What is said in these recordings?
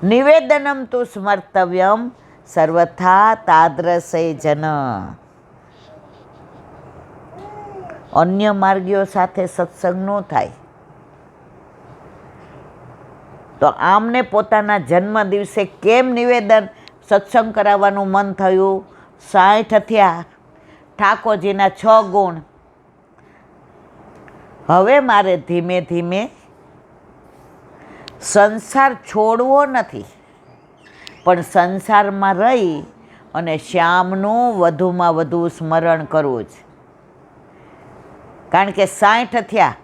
નિવેદનમ તુ સ્મર્તવ્યમ સર્વથા તાદ્રસે જન. અન્ય માર્ગીઓ સાથે સત્સંગ ન થાય તો આમને પોતાના જન્મ દિવસે કેમ નિવેદન સત્સંગ કરાવવાનું મન થયું? 60 થયા, ઠાકોરજીના 6 ગુણ. હવે મારે ધીમે ધીમે સંસાર છોડવો નથી, પણ સંસારમાં રહી અને શ્યામનું વધુમાં વધુ સ્મરણ કરવું જ. કારણ કે 60 થયા,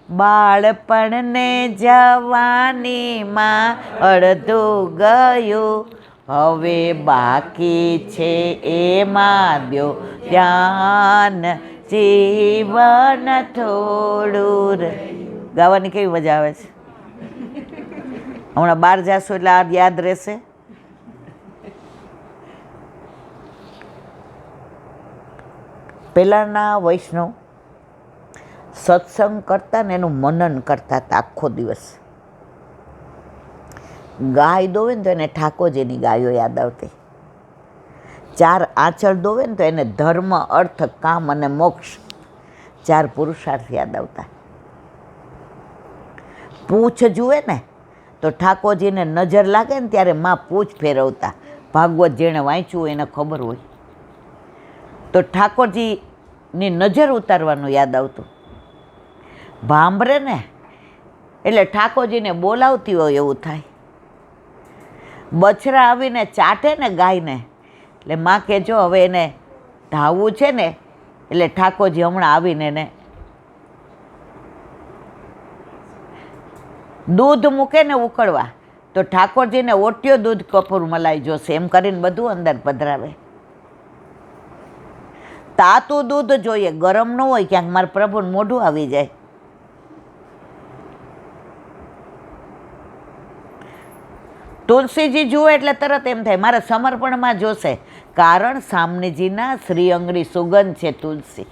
બાળપણને જવાનીમાં અડધું ગયું, હવે બાકી છે એમાં દ્યો ધ્યાન, જીવન થોડું. ગાવાની કેવી મજા આવે છે. હમણાં બહાર જાશો એટલે આ યાદ રહેશે. પહેલાંના વૈષ્ણવ સત્સંગ કરતા ને એનું મનન કરતા હતા આખો દિવસ. ગાય દોવે ને તો એને ઠાકોરજીની ગાયો યાદ આવતી. 4 આંચળ દોવે ને તો એને ધર્મ, અર્થ, કામ અને મોક્ષ 4 પુરુષાર્થ યાદ આવતા. પૂછ જુએ ને તો ઠાકોરજીને નજર લાગે ને ત્યારે માં પૂછ ફેરવતા. ભાગવત જેણે વાંચ્યું હોય એને ખબર હોય. તો ઠાકોરજીની નજર ઉતારવાનું યાદ આવતું. ભાંભરે ને એટલે ઠાકોરજીને બોલાવતી હોય એવું થાય. બછરા આવીને ચાટે ને ગાયને એટલે માં કે જો હવે એને ધાવવું છે ને એટલે ઠાકોરજી હમણાં આવીને એને દૂધ મૂકે ને ઉકળવા તો ઠાકોરજીને ઓટ્યો દૂધ કપૂર મલાઈ જોશે એમ કરીને બધું અંદર પધરાવે. તાતું દૂધ જોઈએ, ગરમ ન હોય ક્યાંક મારા પ્રભુને મોઢું આવી જાય. તુલસીજી જુએ એટલે તરત એમ થાય મારા સમર્પણમાં જોશે, કારણ સામનેજીના શ્રી અંગની સુગંધ છે તુલસી.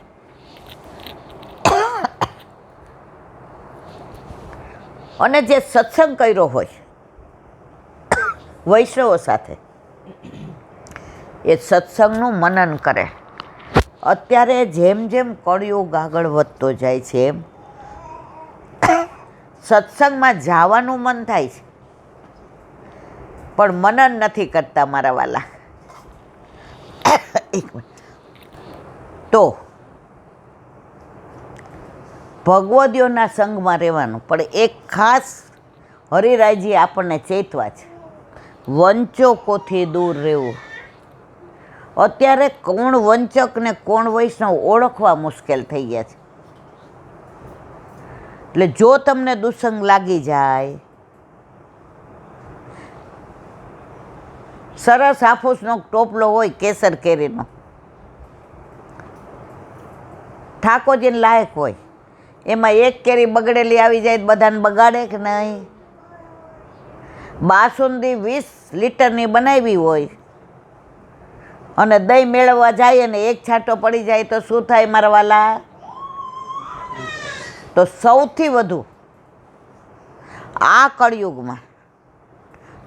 અને જે સત્સંગ કર્યો હોય વૈષ્ણવો સાથે એ સત્સંગનું મનન કરે. અત્યારે જેમ જેમ કળિયુગ આગળ વધતો જાય છે એમ સત્સંગમાં જવાનું મન થાય છે, પણ મનન નથી કરતા મારા વાલા. તો ભગવદીઓના સંગમાં રહેવાનું, પણ એક ખાસ હરિરાયજી આપણને ચેતવા છે, વંચકોથી દૂર રહેવું. અત્યારે કોણ વંચક ને કોણ વૈષ્ણવ ઓળખવા મુશ્કેલ થઈ ગયા છે. એટલે જો તમને દુસંગ લાગી જાય, સરસ હાફૂસનો ટોપલો હોય કેસર કેરીનો, ઠાકોરજીને લાયક હોય, એમાં એક કેરી બગડેલી આવી જાય બધાને બગાડે કે નહીં? બાસુંદી 20 લીટરની બનાવી હોય અને દહીં મેળવવા જાય ને એક છાંટો પડી જાય તો શું થાય મારા વાલા? તો સૌથી વધુ આ કળિયુગમાં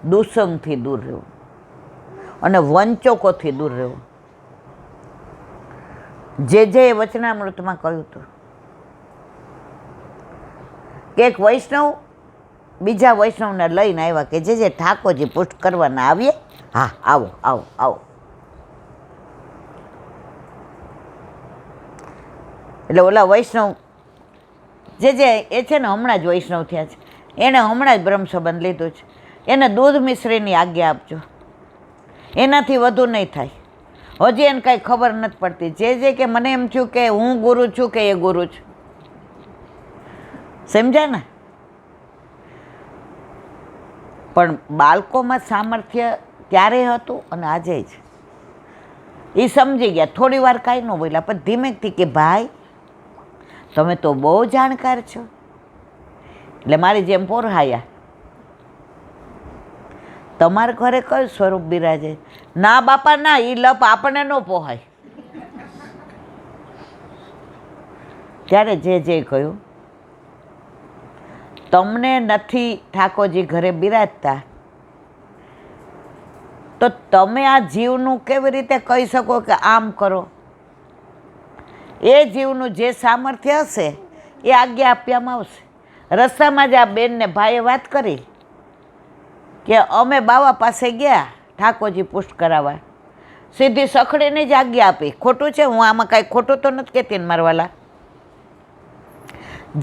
દુસંગથી દૂર રહેવું અને વંચકોથી દૂર રહેવું. જે વચનામૃતમાં કહ્યું હતું કે એક વૈષ્ણવ બીજા વૈષ્ણવને લઈને આવ્યા કે જે ઠાકોરજી પુષ્ટ કરવાના આવીએ. હા, આવો આવો આવો. એટલે ઓલા વૈષ્ણવ જે એ છે ને હમણાં જ વૈષ્ણવ થયા છે, એણે હમણાં જ બ્રહ્મ સંબંધ લીધો છે, એને દૂધ મિશ્રીની આજ્ઞા આપજો, એનાથી વધુ નહીં થાય. હજી એને કાંઈ ખબર નથી પડતી. જે કે મને એમ થયું કે હું ગુરુ છું કે એ ગુરુ છું. સમજ્યા ને? પણ બાળકોમાં સામર્થ્ય ત્યારે હતું અને આજે જ. એ સમજી ગયા, થોડી વાર કાંઈ ન બોલ્યા, પણ ધીમેકથી કે ભાઈ તમે તો બહુ જાણકાર છો. એટલે મારી જેમ પોરહાયા, તમારા ઘરે કયું સ્વરૂપ બિરાજે? ના બાપા ના, એ લપ આપણને ન પોહાય. ત્યારે જે કહ્યું તમને નથી ઠાકોરજી ઘરે બિરાજતા તો તમે આ જીવનું કેવી રીતે કહી શકો કે આમ કરો? એ જીવનું જે સામર્થ્ય હશે એ આજ્ઞા આપવામાં આવશે. રસ્તામાં જ આ બેનને ભાઈએ વાત કરી કે અમે બાવા પાસે ગયા ઠાકોરજી પુષ્ટ કરાવવા, સીધી સખડીને જ આજ્ઞા આપી. ખોટું છે? હું આમાં કાંઈ ખોટું તો નથી કહેતી ને મારવાલા.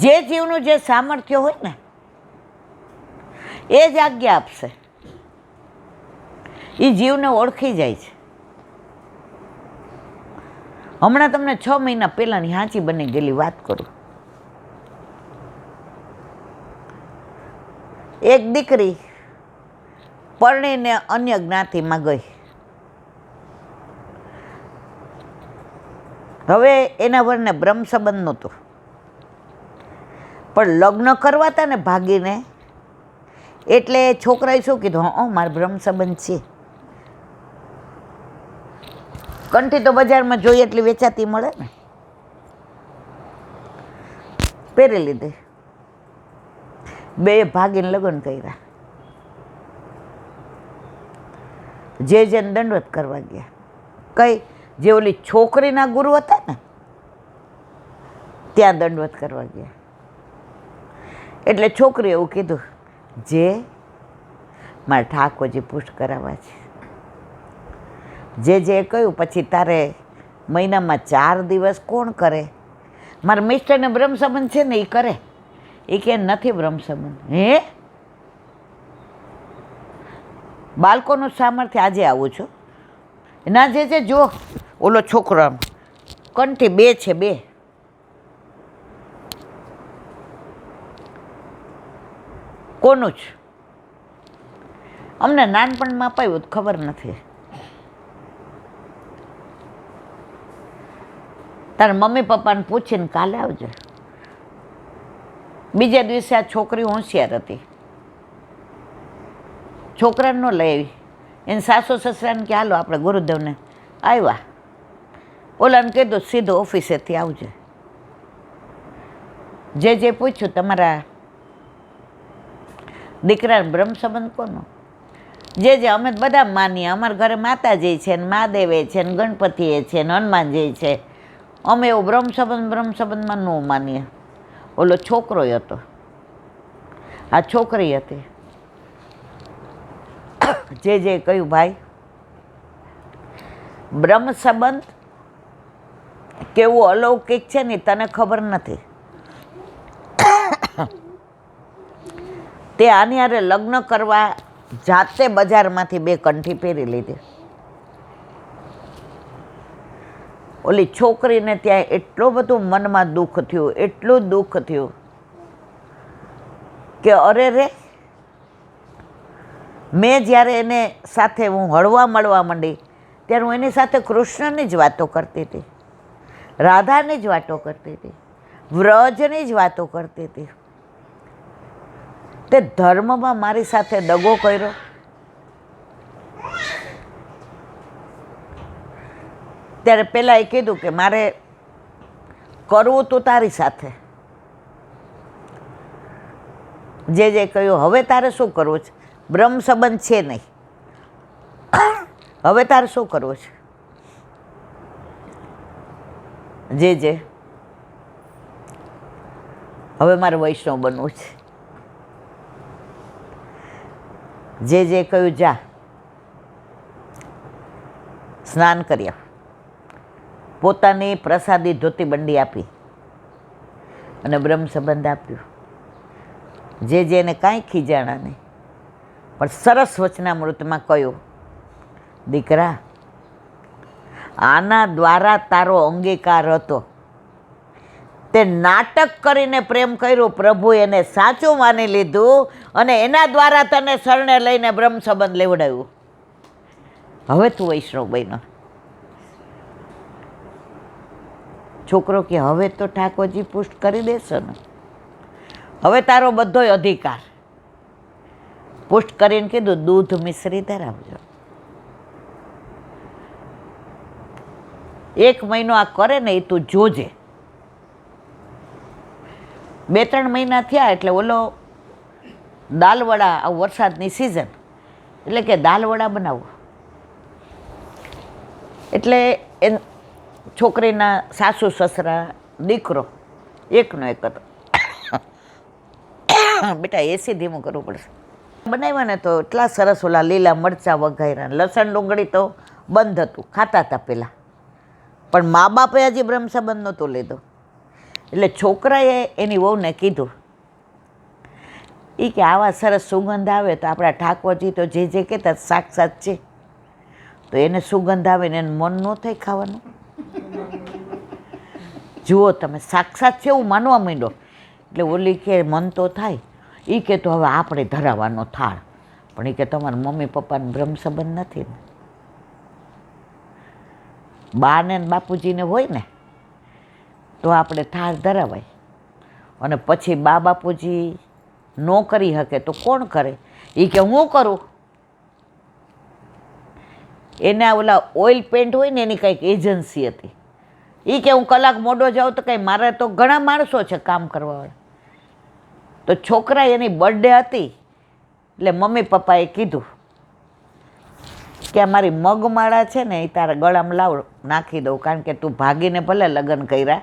જે જીવનું જે સામર્થ્ય હોય ને એ જ આજ્ઞા આપશે. એ જીવને ઓળખી જાય છે. હમણાં તમને 6 મહિના પહેલાંની હાંચી બની ગયેલી વાત કરું. એક દીકરી પરણીને અન્ય જ્ઞાતિમાં ગઈ. હવે એના વરને બ્રહ્મ સંબંધ નહોતો, પણ લગ્ન કરવા હતા ને ભાગીને, એટલે છોકરાએ શું કીધું, હા મારે બ્રહ્મ સંબંધ છે. કંઠી તો બજારમાં જોઈએ એટલી વેચાતી મળે ને, પહેરી લીધી. બે ભાગીને લગ્ન કર્યા. જે જેને દંડવત કરવા ગયા. કઈ જે ઓલી છોકરીના ગુરુ હતા ને ત્યાં દંડવત કરવા ગયા. એટલે છોકરીએ એવું કીધું, જે મારે ઠાકોરજી પુષ્ટ કરાવવા છે. જે કહ્યું પછી તારે મહિનામાં 4 દિવસ કોણ કરે? મારા મિસ્ટરને બ્રહ્મ સંબંધ છે ને એ કરે. એ કે નથી બ્રહ્મ સંબંધ. હે બાળકોનું સામર્થ્ય આજે આવું છું ના. જે જો ઓલો છોકરો કંઠી 2 છે, 2 કોનું જ અમને નાનપણમાં અપાયું ખબર નથી. તારા મમ્મી પપ્પાને પૂછીને કાલે આવજે. બીજા દિવસે આ છોકરી હોશિયાર હતી, છોકરાને ન લઈ આવી. એને સાસુ સસરાને કે હાલો આપણે ગુરુદેવને આવ્યા. ઓલાને કીધું સીધો ઓફિસેથી આવજે. જે પૂછ્યું તમારા દીકરાને બ્રહ્મ સંબંધ કોનો? જે અમે બધા માનીએ, અમારા ઘરે માતાજી છે ને મહાદેવે છે ને ગણપતિએ છે ને હનુમાનજી છે. અમે એવું બ્રહ્મ સંબંધમાં ન માનીએ. ઓલો છોકરો હતો, આ છોકરી હતી. જે કહ્યું ભાઈ બ્રહ્મ સંબંધ કેવું અલૌકિક છે ને તને ખબર નથી. તે આની હારે લગ્ન કરવા જાતે બજારમાંથી 2 કંઠી પહેરી લીધી. ઓલી છોકરીને ત્યાં એટલું બધું મનમાં દુઃખ થયું, એટલું દુઃખ થયું કે અરે રે, મેં જ્યારે એને સાથે હું હળવા મળવા માંડી ત્યારે હું એની સાથે કૃષ્ણની જ વાતો કરતી હતી, રાધાની જ વાતો કરતી હતી, વ્રજની જ વાતો કરતી હતી. તે ધર્મમાં મારી સાથે દગો કર્યો. ત્યારે પહેલાં એ કીધું કે મારે કરવું તું તારી સાથે. જે કહ્યું હવે તારે શું કરવું છે? બ્રહ્મ સંબંધ છે નહીં, હવે તારે શું કરવું છે? જે હવે મારે વૈષ્ણવ બનવું છે. જે કહ્યું જા સ્નાન કર્યા, પોતાની પ્રસાદી ધોતી બંડી આપી અને બ્રહ્મ સંબંધ આપ્યું. જેને કાંઈ ખીજાણા નહીં, પણ સરસ વચનામૃતમાં કહ્યું, દીકરા આના દ્વારા તારો અંગીકાર હતો. તે નાટક કરીને પ્રેમ કર્યું, પ્રભુ એને સાચું માની લીધું અને એના દ્વારા તને શરણે લઈને બ્રહ્મ સંબંધ લેવડાવ્યું. હવે તું વૈષ્ણવ બન્યો. છોકરો કે હવે તો ઠાકોરજી પુષ્ટ કરી દેશો ને, હવે તારો બધોય અધિકાર. પુષ્ટ કરીને કીધું દૂધ મિશ્રી ધરાવજો. 1 મહિનો આ કરે ને એ તું જોજે. 2-3 મહિના થયા એટલે ઓલો દાલવડા, આ વરસાદની સિઝન એટલે કે દાલવડા બનાવો. એટલે એ છોકરીના સાસુ સસરા દીકરો એકનો એક હતો. બેટા એસી ધીમું કરવું પડશે. બનાવ્યા ને તો એટલા સરસ ઓલા લીલા મરચાં વઘાર્યા, લસણ ડુંગળી તો બંધ હતું, ખાતા હતા પહેલાં, પણ મા બાપે હજી બ્રહ્મસંબંધ નહોતો લીધો. એટલે છોકરાએ એની વહુને કીધું એ કે આવા સરસ સુગંધ આવે તો આપણા ઠાકોરજી તો જે કહેતા સાક્ષાત છે, તો એને સુગંધ આવે ને એનું મન ન થાય ખાવાનું. જુઓ તમે, સાક્ષાત છે એવું માનવા માંડો. એટલે ઓલી કે મન તો થાય. એ કે તો હવે આપણે ધરાવવાનો થાળ, પણ એ કે તમારા મમ્મી પપ્પાને બ્રહ્મસંબંધ નથી ને, બાને બાપુજીને હોય ને તો આપણે થાળ ધરાવાય. અને પછી બા બાપુજી ન કરી શકે તો કોણ કરે? એ કે હું કરું. એના ઓલા ઓઇલ પેન્ટ હોય ને એની કંઈક એજન્સી હતી. એ કે હું કલાક મોડો જાઉં તો કંઈ મારે તો ઘણા માણસો છે કામ કરવાવાળા. તો છોકરા એની બર્થડે હતી એટલે મમ્મી પપ્પાએ કીધું કે અમારી મગમાળા છે ને એ તારા ગળામાં લાવ, નાખી દઉં, કારણ કે તું ભાગીને ભલે લગ્ન કર્યા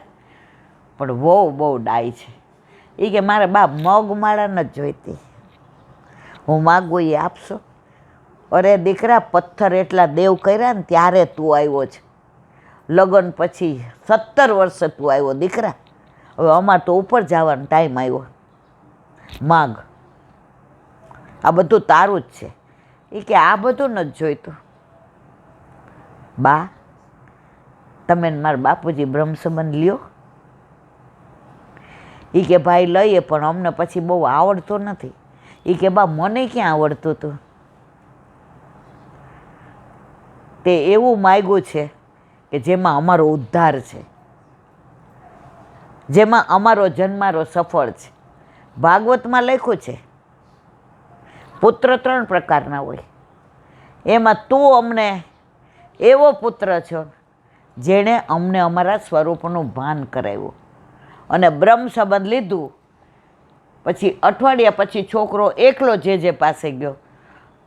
પણ બહુ ડાય છે. એ કે મારે બા મગમાળા નથી જોઈતી, હું માગું એ આપશો. અરે દીકરા, પથ્થર એટલા દેવ કર્યા ને ત્યારે તું આવ્યો છે, લગ્ન પછી 17 વર્ષે તું આવ્યો દીકરા, હવે અમારે તો ઉપર જવાનો ટાઈમ આવ્યો, માગ, આ બધું તારું જ છે. એ કે આ બધું નથી જોઈતું. બા તમે મારા બાપુજી બ્રહ્મસંબંધ લ્યો. એ કે ભાઈ લઈએ, પણ અમને પછી બહુ આવડતું નથી. એ કે બા મને ક્યાં આવડતું હતું, તે એવું માગ્યું છે કે જેમાં અમારો ઉદ્ધાર છે, જેમાં અમારો જન્મારો સફળ છે. ભાગવતમાં લખ્યું છે પુત્ર 3 પ્રકારના હોય, એમાં તું અમને એવો પુત્ર છો જેણે અમને અમારા સ્વરૂપનું ભાન કરાવ્યું. અને બ્રહ્મ સંબંધ લીધું પછી અઠવાડિયા પછી છોકરો એકલો જે પાસે ગયો,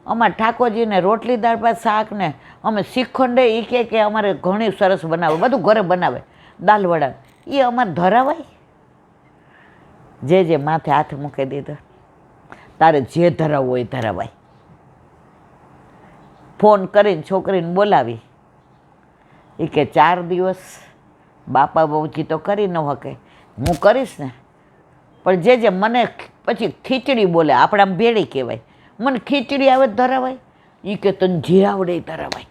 અમારા ઠાકોરજીને રોટલી દાળ ભાત શાક ને અમે શ્રીખંડે એ કે અમારે ઘણી સરસ બનાવે, બધું ઘરે બનાવે, દાલ વડા, એ અમારે ધરાવાય? જે માથે હાથ મૂકી દીધો, તારે જે ધરાવવું હોય ધરાવાય. ફોન કરીને છોકરીને બોલાવી. એ કે 4 દિવસ બાપા બહુજી તો કરી ન શકે, હું કરીશ ને, પણ જે મને પછી ખીચડી બોલે, આપણામાં ભેળી કહેવાય, મને ખીચડી આવે ધરાવાય? એ કે તને જે આવડે એ ધરાવાય.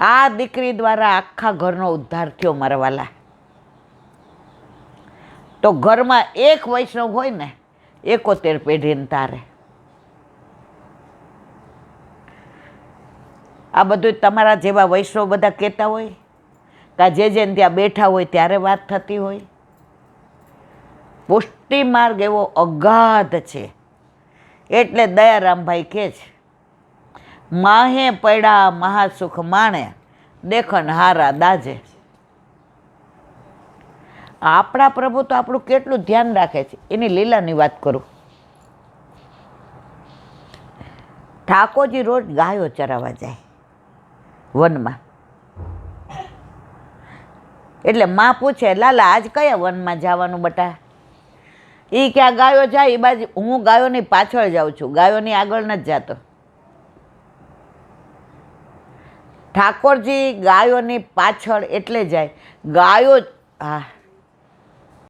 આ દીકરી દ્વારા આખા ઘરનો ઉદ્ધાર થયો મારા વાલા. તો ઘરમાં એક વૈષ્ણવ હોય ને 71 પેઢીને તારે. આ બધું તમારા જેવા વૈષ્ણવ બધા કહેતા હોય, કાં જેને ત્યાં બેઠા હોય ત્યારે વાત થતી હોય. પુષ્ટિ માર્ગ એવો અગાધ છે. એટલે દયારામભાઈ કહે છે, માહે પડ્યા મહાસુખ માણે, દેખન હારા દાજે. આપણા પ્રભુ તો આપણું કેટલું ધ્યાન રાખે છે, એની લીલાની વાત કરું. ઠાકોરજી રોજ ગાયો ચરાવવા જાય વનમાં. એટલે માં પૂછે, લાલા આજ કયા વનમાં જવાનું બટા? એ ક્યાં ગાયો જાય એ બાજુ, હું ગાયોની પાછળ જાઉં છું, ગાયોની આગળ નથી જતો. ઠાકોરજી ગાયોની પાછળ એટલે જાય, ગાયો, હા